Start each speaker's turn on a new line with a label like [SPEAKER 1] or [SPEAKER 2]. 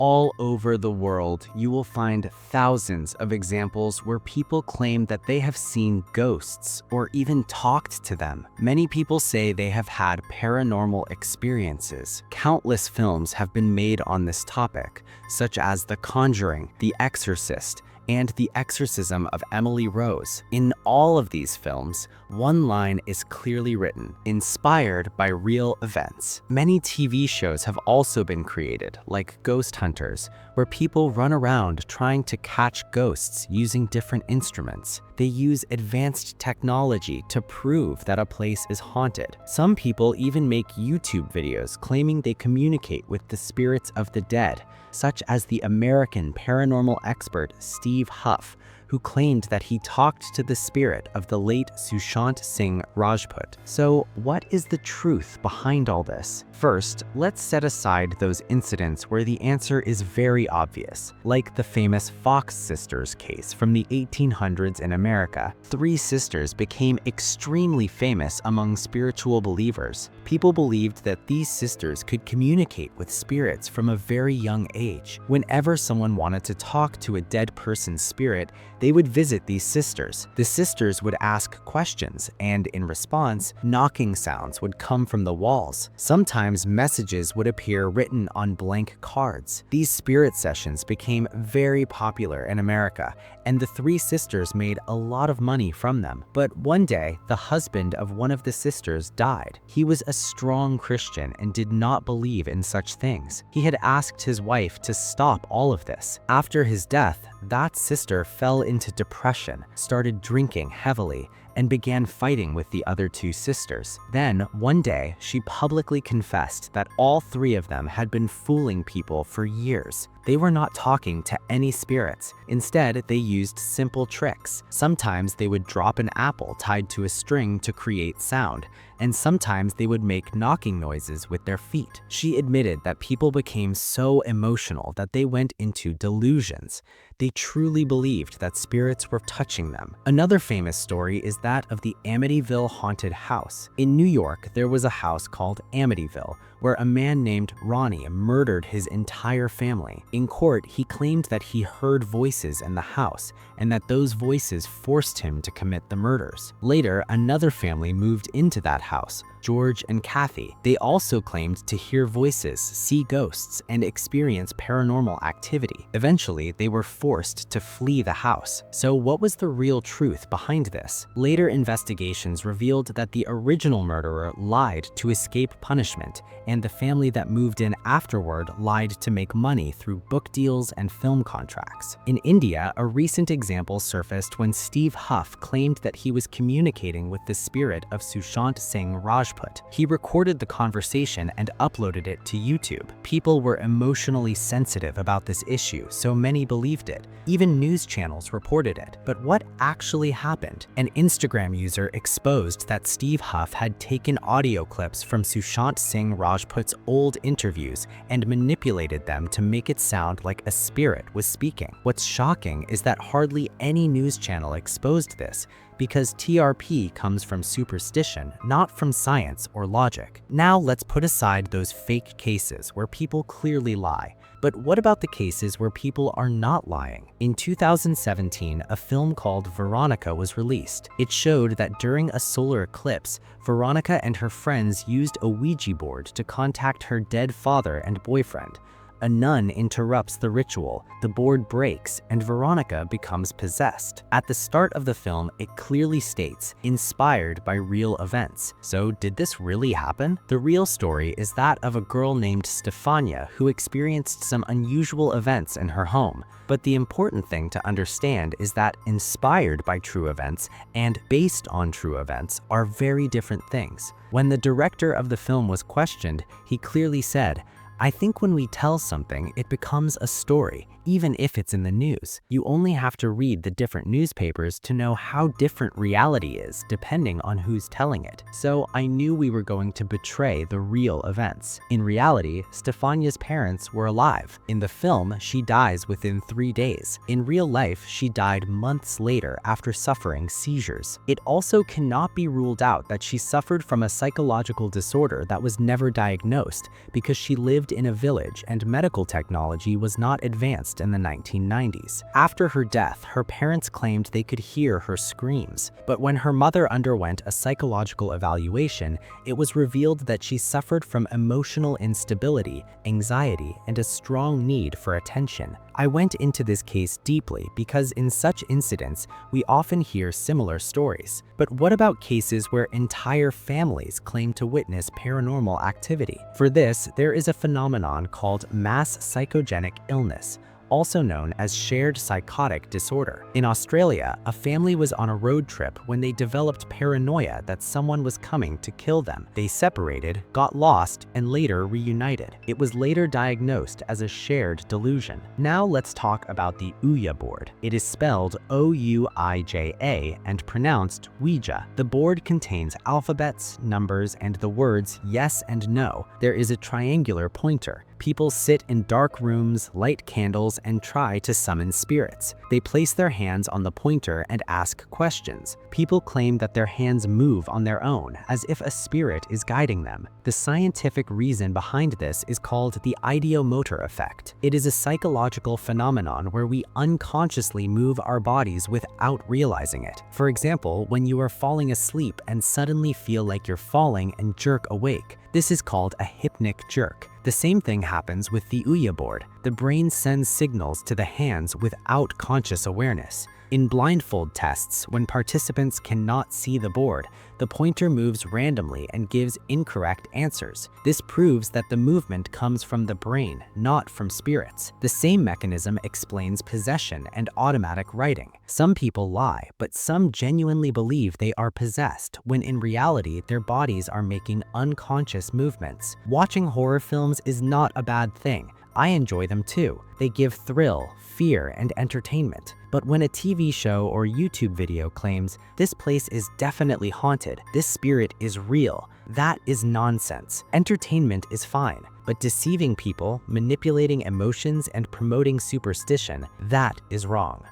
[SPEAKER 1] All over the world, you will find thousands of examples where people claim that they have seen ghosts or even talked to them. Many people say they have had paranormal experiences. Countless films have been made on this topic, such as The Conjuring, The Exorcist, and The Exorcism of Emily Rose. In all of these films, one line is clearly written, inspired by real events. Many TV shows have also been created, like Ghost Hunters, where people run around trying to catch ghosts using different instruments. They use advanced technology to prove that a place is haunted. Some people even make YouTube videos claiming they communicate with the spirits of the dead, such as the American paranormal expert Steve Huff, who claimed that he talked to the spirit of the late Sushant Singh Rajput. So, what is the truth behind all this? First, let's set aside those incidents where the answer is very obvious, like the famous Fox sisters case from the 1800s in America. Three sisters became extremely famous among spiritual believers. People believed that these sisters could communicate with spirits from a very young age. Whenever someone wanted to talk to a dead person's spirit, they would visit these sisters. The sisters would ask questions, and in response, knocking sounds would come from the walls. Sometimes messages would appear written on blank cards. These spirit sessions became very popular in America, and the three sisters made a lot of money from them. But one day, the husband of one of the sisters died. He was a strong Christian and did not believe in such things. He had asked his wife to stop all of this. After his death, that sister fell into depression, started drinking heavily, and began fighting with the other two sisters. Then, one day, she publicly confessed that all three of them had been fooling people for years. They were not talking to any spirits. Instead, they used simple tricks. Sometimes they would drop an apple tied to a string to create sound, and sometimes they would make knocking noises with their feet. She admitted that people became so emotional that they went into delusions. They truly believed that spirits were touching them. Another famous story is that of the Amityville haunted house. In New York, there was a house called Amityville, where a man named Ronnie murdered his entire family. In court, he claimed that he heard voices in the house and that those voices forced him to commit the murders. Later, another family moved into that house, George and Kathy. They also claimed to hear voices, see ghosts, and experience paranormal activity. Eventually, they were forced to flee the house. So what was the real truth behind this? Later investigations revealed that the original murderer lied to escape punishment, and the family that moved in afterward lied to make money through book deals and film contracts. In India, a recent example surfaced when Steve Huff claimed that he was communicating with the spirit of Sushant Singh Rajput. He recorded the conversation and uploaded it to YouTube. People were emotionally sensitive about this issue, so many believed it. Even news channels reported it. But what actually happened? An Instagram user exposed that Steve Huff had taken audio clips from Sushant Singh Rajput's old interviews and manipulated them to make it sound like a spirit was speaking. What's shocking is that hardly any news channel exposed this, because TRP comes from superstition, not from science or logic. Now let's put aside those fake cases where people clearly lie. But what about the cases where people are not lying? In 2017, a film called Veronica was released. It showed that during a solar eclipse, Veronica and her friends used a Ouija board to contact her dead father and boyfriend. A nun interrupts the ritual, the board breaks, and Veronica becomes possessed. At the start of the film, it clearly states, inspired by real events. So did this really happen? The real story is that of a girl named Stefania who experienced some unusual events in her home. But the important thing to understand is that inspired by true events and based on true events are very different things. When the director of the film was questioned, he clearly said, I think when we tell something, it becomes a story, even if it's in the news. You only have to read the different newspapers to know how different reality is depending on who's telling it. So I knew we were going to betray the real events. In reality, Stefania's parents were alive. In the film, she dies within 3 days. In real life, she died months later after suffering seizures. It also cannot be ruled out that she suffered from a psychological disorder that was never diagnosed because she lived lived in a village and medical technology was not advanced in the 1990s. After her death, her parents claimed they could hear her screams, but when her mother underwent a psychological evaluation, it was revealed that she suffered from emotional instability, anxiety, and a strong need for attention. I went into this case deeply because in such incidents, we often hear similar stories. But what about cases where entire families claim to witness paranormal activity? For this, there is a phenomenon called mass psychogenic illness, also known as shared psychotic disorder. In Australia, a family was on a road trip when they developed paranoia that someone was coming to kill them. They separated, got lost, and later reunited. It was later diagnosed as a shared delusion. Now let's talk about the Ouija board. It is spelled O-U-I-J-A and pronounced Ouija. The board contains alphabets, numbers, and the words yes and no. There is a triangular pointer. People sit in dark rooms, light candles, and try to summon spirits. They place their hands on the pointer and ask questions. People claim that their hands move on their own, as if a spirit is guiding them. The scientific reason behind this is called the ideomotor effect. It is a psychological phenomenon where we unconsciously move our bodies without realizing it. For example, when you are falling asleep and suddenly feel like you're falling and jerk awake. This is called a hypnic jerk. The same thing happens with the Ouija board. The brain sends signals to the hands without conscious awareness. In blindfold tests, when participants cannot see the board, the pointer moves randomly and gives incorrect answers. This proves that the movement comes from the brain, not from spirits. The same mechanism explains possession and automatic writing. Some people lie, but some genuinely believe they are possessed, when in reality their bodies are making unconscious movements. Watching horror films is not a bad thing. I enjoy them too. They give thrill, fear, and entertainment. But when a TV show or YouTube video claims, "This place is definitely haunted, this spirit is real," that is nonsense. Entertainment is fine, but deceiving people, manipulating emotions, and promoting superstition, that is wrong.